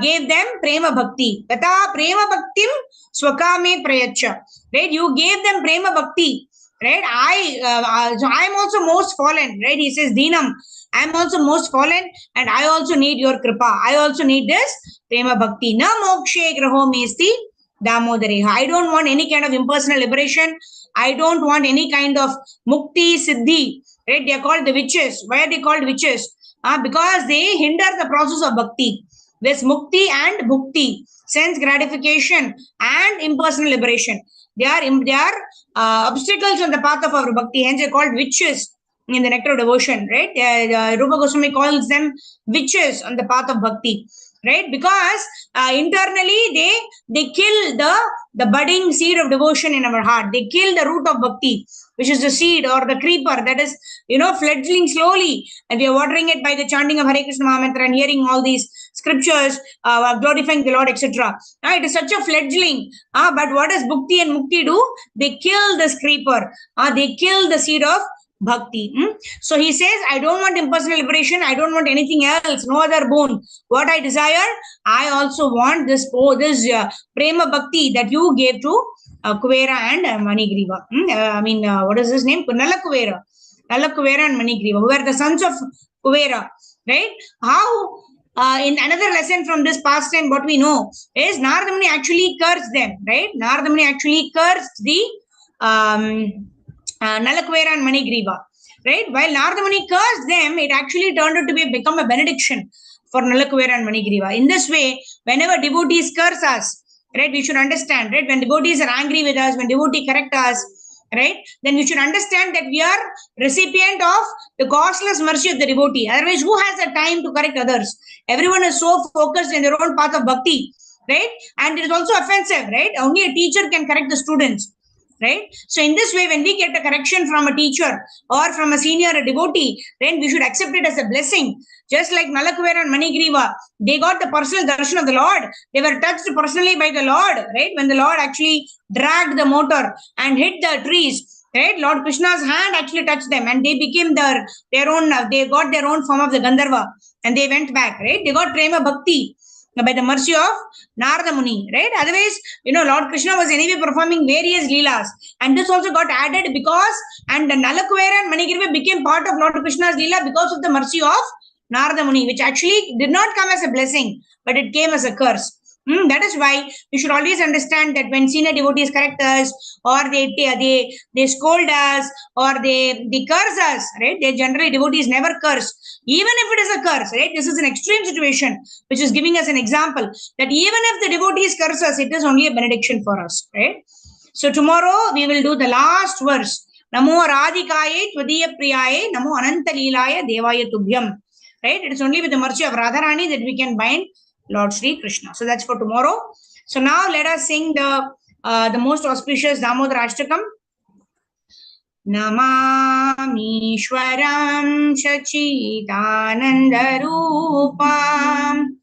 gave them Prema Bhakti. Tata Prema Bhaktim Swakame Prayacha, right? You gave them Prema Bhakti, right? So I am also most fallen, right? He says, Deenam, I am also most fallen and I also need your Kripa. I also need this Prema Bhakti. Na mokshe graho mesti Damodareha. I don't want any kind of impersonal liberation. I don't want any kind of mukti, siddhi. Right? They are called the witches. Why are they called witches? Because they hinder the process of bhakti. There's mukti and bhukti, sense gratification and impersonal liberation. They are obstacles on the path of our bhakti. Hence, they are called witches in the nectar of devotion. Right? Rupa Goswami calls them witches on the path of bhakti. Right? Because internally they kill the budding seed of devotion in our heart. They kill the root of bhakti, which is the seed or the creeper that is, fledgling slowly. And we are watering it by the chanting of Hare Krishna Mahamantra and hearing all these scriptures, glorifying the Lord, etc. It is such a fledgling. But what does bhakti and mukti do? They kill this creeper. They kill the seed of bhakti. So he says, I don't want impersonal liberation. I don't want anything else, no other boon. What I desire, I also want this prema bhakti that you gave to Kuvera and Manigriva. What is his name? Nalakuvera and Manigriva, who are the sons of Kuvera. Right? How? In another lesson from this past time, what we know is Narada Muni actually cursed them. Right? Narada Muni actually cursed the Nalakuvera and Manigriva. Right? While Narada Muni cursed them, it actually turned out to become a benediction for Nalakuvera and Manigriva. In this way, whenever devotees curse us, right? We should understand, right? When devotees are angry with us, when devotee correct us, right? Then we should understand that we are recipient of the causeless mercy of the devotee. Otherwise, who has the time to correct others? Everyone is so focused in their own path of bhakti, right? And it is also offensive, right? Only a teacher can correct the students, right? So in this way, when we get a correction from a teacher or from a senior, a devotee, then we should accept it as a blessing. Just like Nalakuvera and Manigriva, they got the personal darshan of the Lord. They were touched personally by the Lord, right? When the Lord actually dragged the motor and hit the trees, right? Lord Krishna's hand actually touched them, and they became their own. They got their own form of the Gandharva, and they went back, right? They got prema bhakti by the mercy of Narada Muni, right? Otherwise, Lord Krishna was anyway performing various leelas, and this also got added because, and Nalakuvera and Manigriva became part of Lord Krishna's leela because of the mercy of Narada Muni, which actually did not come as a blessing, but it came as a curse. That is why we should always understand that when senior devotees correct us, or they scold us, or they curse us, right? They generally, devotees never curse, even if it is a curse, right? This is an extreme situation, which is giving us an example that even if the devotees curse us, it is only a benediction for us, right? So tomorrow we will do the last verse. Namo Radhikaye Tvadiya Priyaye Namo Ananta Leelaya Devaya Tubhyam. Right? It is only with the mercy of Radharani that we can bind Lord Sri Krishna. So that's for tomorrow. So now let us sing the most auspicious Damodar Ashtakam. Namamishwaram Shachidanandarupam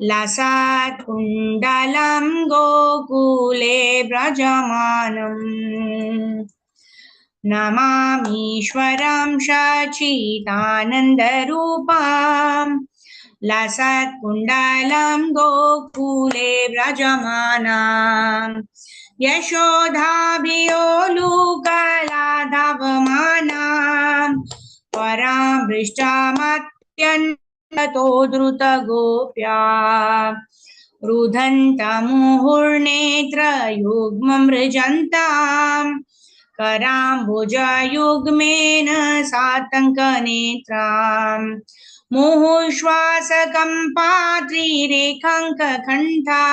Lasat Kundalam Gokule Brajamanam Namamishwaram Shachidanandarupam Lasat Kundalam Gokule Brajamanam Yashodhabhiyolukaladhavamanam Param Vrishtamatyantato Druta Gopya Rudhantamuhurnetra Yugmam Rijantam Karambujayugmena Satankanetram Muhushwasakampadrirekhankakanta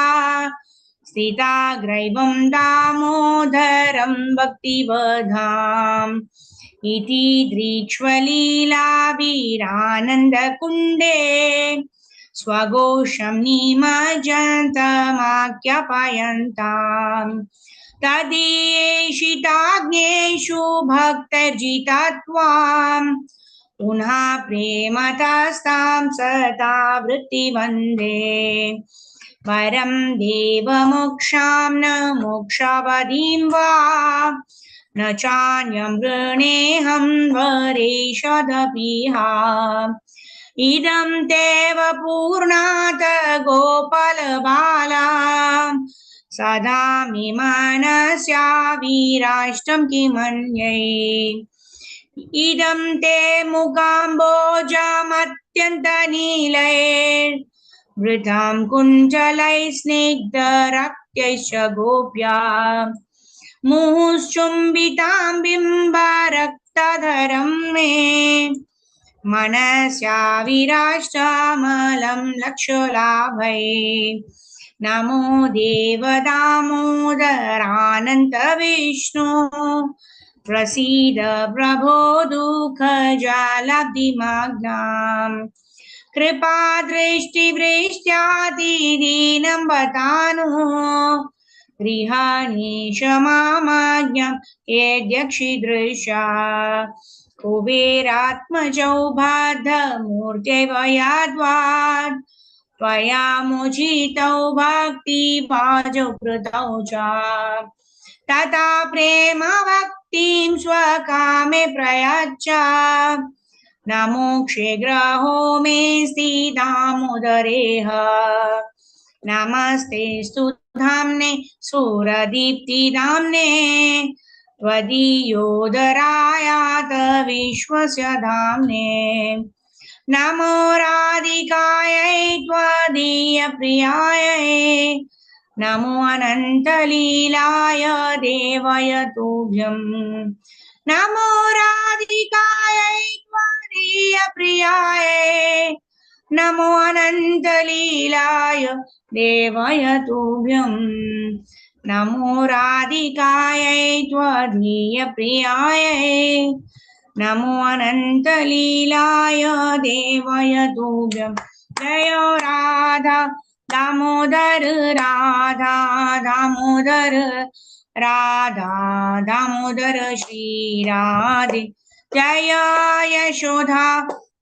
Sthita Graivam Damodaram Bhaktivadham Iti Drichvalila Virananda Kunde Swagosham Nimajantamakyapayantam Tadiyeshitagneshu bhaktarjitatvam Unha prematastam sata vritti vande Varam deva moksham na mokshavadim va Na chanyam vrineham vareshadapiha Idam teva purnata gopalabala Sadami manasya virashtam kimanyai Idam te mukambojamatyantanilair Vritam kunjalai snigdharakyaisha gopya Muhuschumbitam bimbaраktadharam me Manasya virashamalam lakshalabhai Namo Devadamodarananta Vishnu Prasida Prabho Dukha Jalabdimagnam Kripa Drishti Vrishtyati Dinam Batanu Grihani Shamamajnam Yedyakshidrisha Kuberatmajau Bhadha Murteva Yadvad Tvaya Mujitau Bhakti Bhajau Pratau Cha Tata Prema Bhaktim Swakame Prayacha Namokshe Graho Me Stidhamodareha Namaste Studhamne Suradipti Dhamne Tvadiyodarayata Vishwasya Dhamne Namo Radhikayai Tvadiya Priyayai Namo Anantalilaya Devaya Tubhyam Namo Radhikayai Tvadiya Priyayai Namo Anantalilaya देवय तुभ्यं नमो राधिकायै त्वदीयप्रियायै नमो अनन्तलीलाय देवय तुभ्यं जय राधा दामोदर राधा दामोदर राधा दामोदर श्री राधे जय यशोदा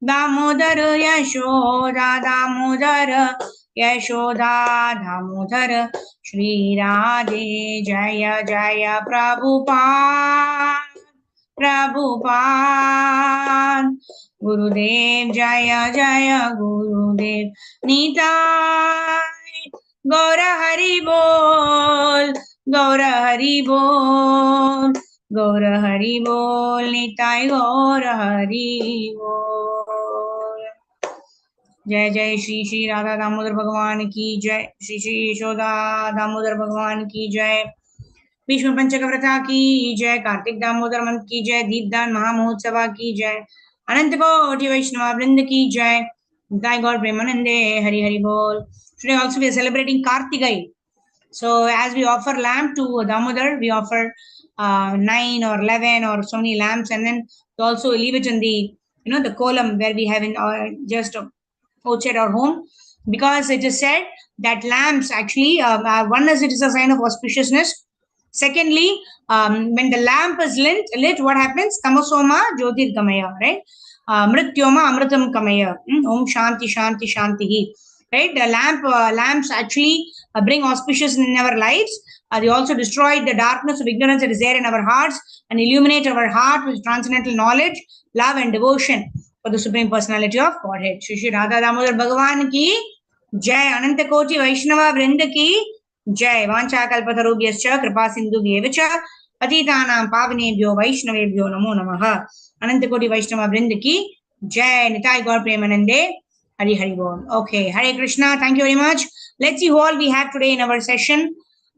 दामोदर यशोदा दामोदर यशोदा दामोदर श्री राधे जय जय प्रभुपाद प्रभुपाद गुरुदेव जय जय गुरुदेव निताय गौर हरि बोल गौर हरि बोल गौर हरि बोल निताय गौर हरि बोल। जय जय श्री श्री राधा दामोदर भगवान की जय, श्री श्री यशोदा दामोदर भगवान की जय, भीष्म पंचक व्रता की जय, कार्तिक दामोदर मंथ की जय, दीपदान महामहोत्सव की जय, अनंत कोटि वैष्णव वृंद की जय, Thy God Premanande, Hari Hari Bol. Today also we are celebrating Kartigai. So as we offer lamp to Damodar, we offer 9 or 11 or so many lamps, and then we also leave it in the the column where we have in just outside our home, because it is said that lamps actually one is it is a sign of auspiciousness. Secondly, when the lamp is lit, what happens? Tamasoma Jyotir Kamaya, right? Mrityoma Amritam Kamaya. Om Shanti Shanti Shanti. Right? The lamps actually bring auspicious in our lives. They also destroy the darkness of ignorance that is there in our hearts and illuminate our heart with transcendental knowledge, love, and devotion for the Supreme Personality of Godhead. Shri Shri Radha Damodar Bhagavan ki Jai, Ananta Koti Vaishnava Vrinda ki Jai, Vancha Kalpatarubhyascha Kripa Sindhubhyev cha Patitanam Pavanebhyo Vaishnavebhyo Namo Namaha. Ananta Koti Vaishnava Vrinda ki Jai, Nitai Gaur Premanande, Hari Hari Bol. Okay, Hare Krishna, thank you very much. Let's see who all we have today in our session.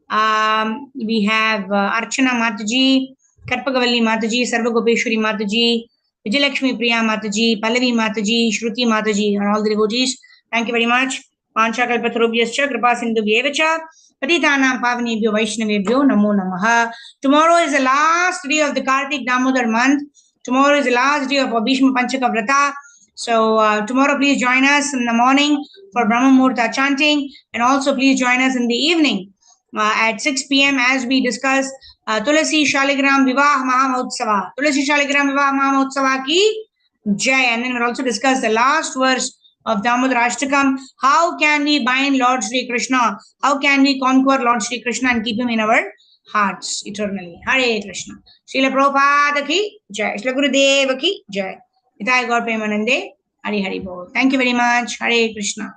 We have Archana Mataji, Karpagavalli Mataji, Sarva Gopeshwari Mataji, Vijayalakshmi Priya Mataji, Pallavi Mataji, Shruti Mataji, and all the devotees. Thank you very much. Pancha Kalpatarubhyascha Kripa Sindhubhyevacha Patitanam Pavanebhyo Vaishnavebhyo Namo Namaha. Tomorrow is the last day of the Kartik Damodar month. Tomorrow is the last day of Bhishma Panchaka Vrata. So tomorrow please join us in the morning for Brahma Muhurta chanting, and also please join us in the evening at 6 p.m. as we discuss Tulasi Shaligram Vivah Mahamautsava. Tulasi Shaligram Vivah Mahamautsava ki Jai. And then we'll also discuss the last verse of Damodar Ashtakam. How can we bind Lord Sri Krishna? How can we conquer Lord Sri Krishna and keep him in our hearts eternally? Hare Krishna. Srila Prabhupada ki Jai. Srila Gurudeva ki Jai. Nitai Gaur Premanande. Hari Hari Bol. Thank you very much. Hare Krishna.